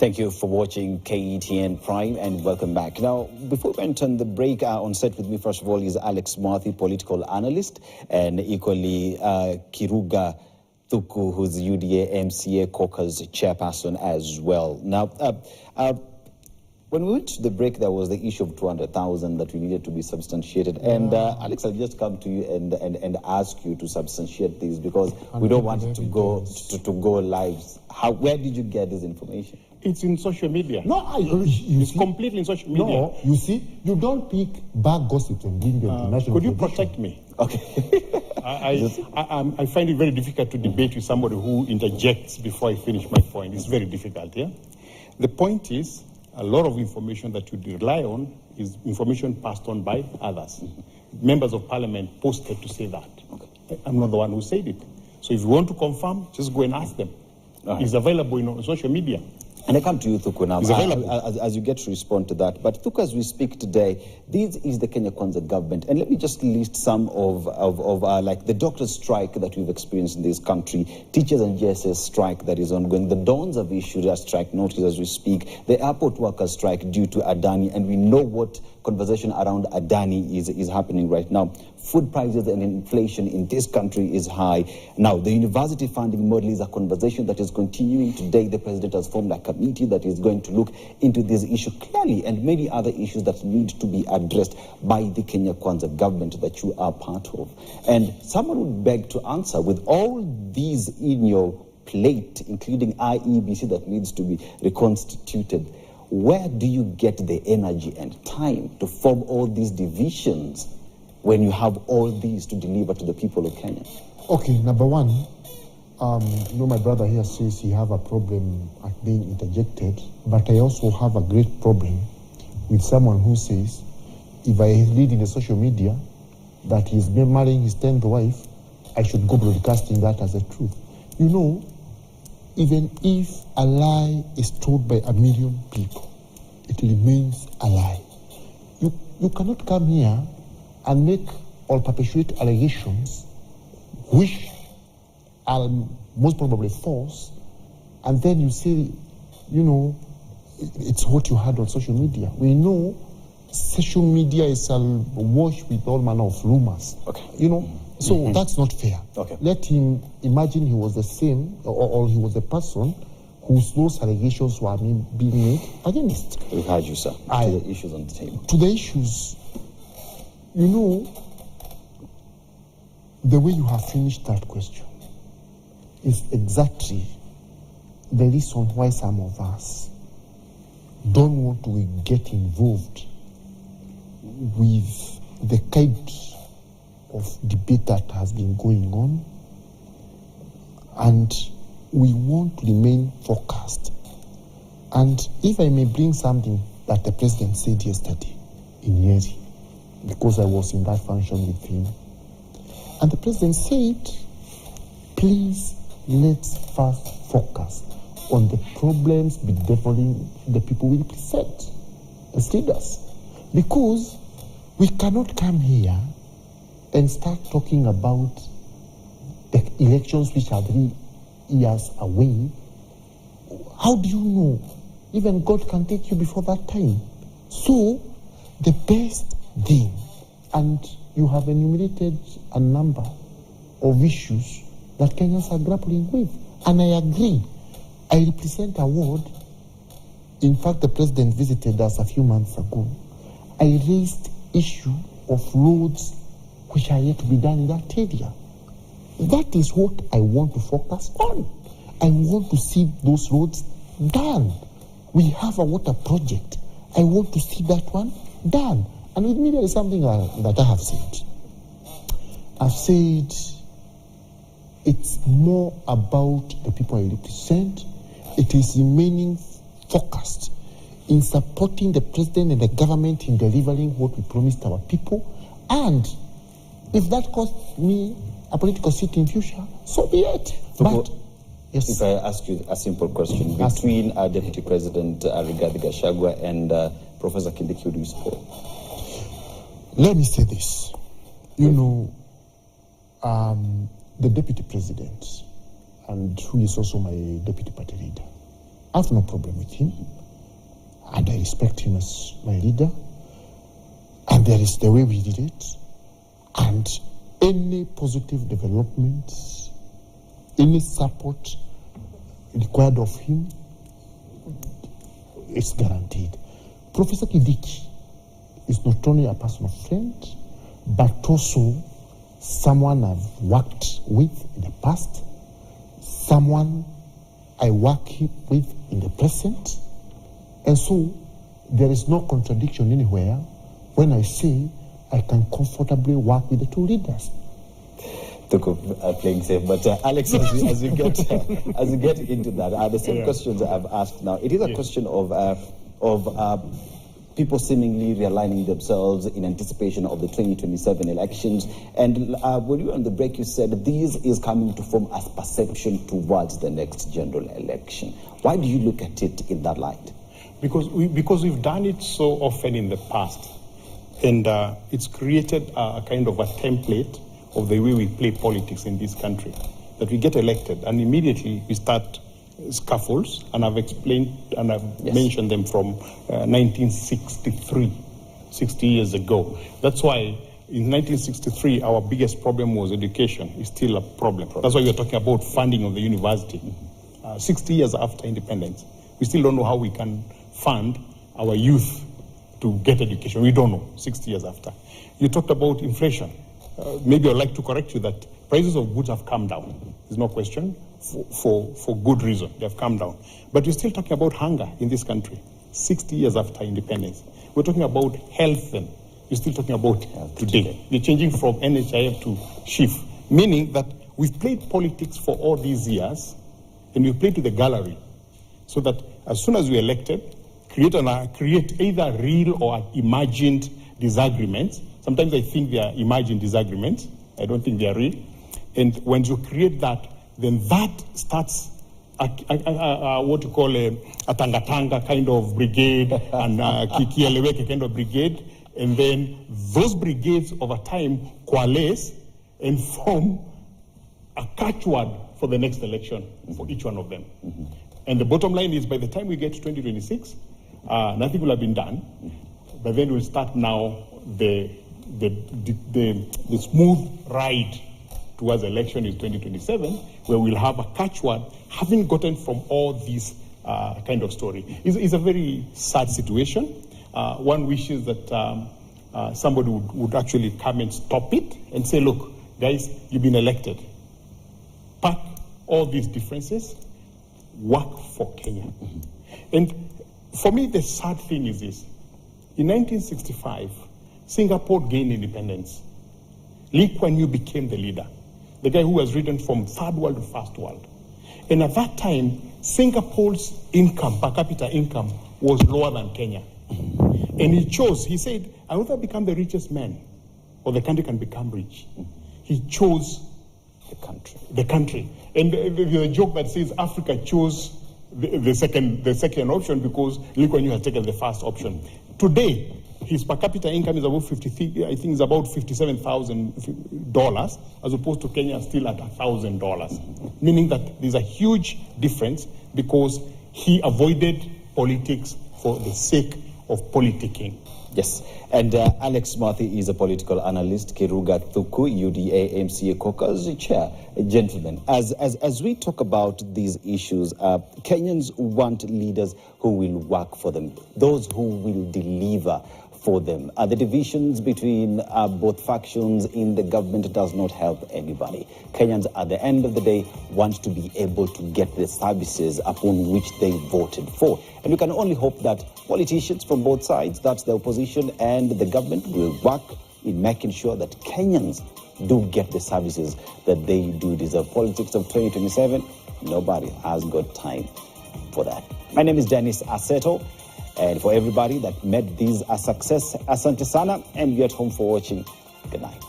Thank you for watching KETN Prime and welcome back. Now, before we enter the break, on set with me, first of all, is Alex Murthy, political analyst, and equally Kiruga Thuku, who's the UDA MCA caucus chairperson as well. Now, when we went to the break, there was the issue of 200,000 that we needed to be substantiated. And Alex, I'll just come to you and ask you to substantiate this because we don't want it to go live. Where did you get this information? It's in social media. No, it's completely in social media. No, you see, you don't pick bad gossip and bring them to national Could you protect me? Okay. I find it very difficult to debate with somebody who interjects before I finish my point. It's very difficult, yeah? The point is, a lot of information that you rely on is information passed on by others. Members of parliament posted to say that. Okay. I'm not the one who said it. So if you want to confirm, just go and ask them. It's available in social media. And I come to you, Thuku, now, as you get to respond to that. But Thuku, as we speak today, this is the Kenya Kwanza government. And let me just list some of like the doctors' strike that we've experienced in this country, teachers and GSS strike that is ongoing. The Dons have issued a strike notice as we speak. The airport workers strike due to Adani, and we know what conversation around Adani is happening right now. Food prices and inflation in this country is high. Now, the university funding model is a conversation that is continuing today. The president has formed a committee that is going to look into this issue clearly and many other issues that need to be addressed by the Kenya Kwanza government that you are part of. And someone would beg to answer, with all these in your plate, including IEBC that needs to be reconstituted, where do you get the energy and time to form all these divisions when you have all these to deliver to the people of Kenya? Okay, number one, my brother here says he have a problem at being interjected, but I also have a great problem with someone who says, if I read in the social media that he's been marrying his 10th wife, I should go broadcasting that as a truth. You know, even if a lie is told by 1 million people, it remains a lie. You cannot come here and make or perpetuate allegations which are most probably false, and then you say, it's what you heard on social media. We know social media is awash with all manner of rumors. Okay. So that's not fair. Okay. Let him imagine he was the same, or he was the person whose those allegations were being made against. We heard you, sir. To the issues on the table. To the issues. The way you have finished that question is exactly the reason why some of us don't want to get involved with the kind of debate that has been going on, and we want to remain focused. And if I may bring something that the president said yesterday in Yeri, because I was in that function with him, and the president said, please let's first focus on the problems bedeviling the people we represent as leaders. Because we cannot come here and start talking about the elections which are 3 years away. How do you know? Even God can take you before that time. So the best thing, and you have enumerated a number of issues that Kenyans are grappling with. And I agree. I represent a ward. In fact, the president visited us a few months ago. I raised issue of roads which are yet to be done in that area. That is what I want to focus on. I want to see those roads done. We have a water project. I want to see that one done. And with me, there is something that I have said. I've said it's more about the people I represent. It is remaining focused in supporting the president and the government in delivering what we promised our people. And if that costs me a political seat in future, so be it. But yes. If I ask you a simple question, between our Deputy President Rigathi Gachagua and Professor Kindiki, who do you support? Let me say this. The Deputy President, and who is also my Deputy Party Leader, I have no problem with him, and I respect him as my leader, and there is the way we did it, and any positive developments, any support required of him is guaranteed. Professor Kidiki is not only a personal friend, but also someone I've worked with in the past, someone I work with in the present, and so there is no contradiction anywhere when I say I can comfortably work with the two leaders. Playing safe, but Alex, as you get into that, the same questions I've asked now. It is a question of people seemingly realigning themselves in anticipation of the 2027 elections. And when you were on the break, you said this is coming to form as perception towards the next general election. Why do you look at it in that light? Because we've done it so often in the past, and it's created a kind of a template of the way we play politics in this country, that we get elected and immediately we start scuffles, and I've explained and I've mentioned them from 1963, 60 years ago. That's why in 1963 our biggest problem was education. It's still a problem. That's why we're talking about funding of the university. 60 years after independence, we still don't know how we can fund our youth to get education. We don't know, 60 years after. You talked about inflation. Maybe I'd like to correct you that prices of goods have come down. There's no question, for good reason. They have come down. But we're still talking about hunger in this country, 60 years after independence. We're talking about health then. We're still talking about today. We're changing from NHIF to SHIF, meaning that we've played politics for all these years, and we've played to the gallery, so that as soon as we're elected, create either real or imagined disagreements. Sometimes I think they are imagined disagreements. I don't think they are real. And when you create that, then that starts what you call a tanga-tanga kind of brigade and kieleweke kind of brigade. And then those brigades over time coalesce and form a catchword for the next election for each one of them. And the bottom line is, by the time we get to 2026, nothing will have been done. But then we'll start now the smooth ride towards election in 2027, where we'll have a catchword, having gotten from all these kind of story. It's a very sad situation. One wishes that somebody would actually come and stop it and say, look, guys, you've been elected. Pack all these differences, work for Kenya. And for me, the sad thing is this. In 1965, Singapore gained independence. Lee Kuan Yew became the leader, the guy who was ridden from third world to first world. And at that time, Singapore's income, per capita income, was lower than Kenya. And he said, I will either become the richest man or the country can become rich. He chose the country. And there's a joke that says Africa chose the second option because Lee Kuan Yew has taken the first option. Today, his per capita income is about about $57,000, as opposed to Kenya still at $1,000. Meaning that there's a huge difference because he avoided politics for the sake of politicking. Yes, and Alex Murthy is a political analyst, Kiruga Thuku, UDA MCA Caucus chair. Gentlemen, as we talk about these issues, Kenyans want leaders who will work for them, those who will deliver for them. The divisions between both factions in the government does not help anybody. Kenyans, at the end of the day, want to be able to get the services upon which they voted for. And we can only hope that politicians from both sides, that's the opposition and the government, will work in making sure that Kenyans do get the services that they do deserve. Politics of 2027, nobody has got time for that. My name is Dennis Aseto. And for everybody that made this a success, asante sana, and you're at home for watching. Good night.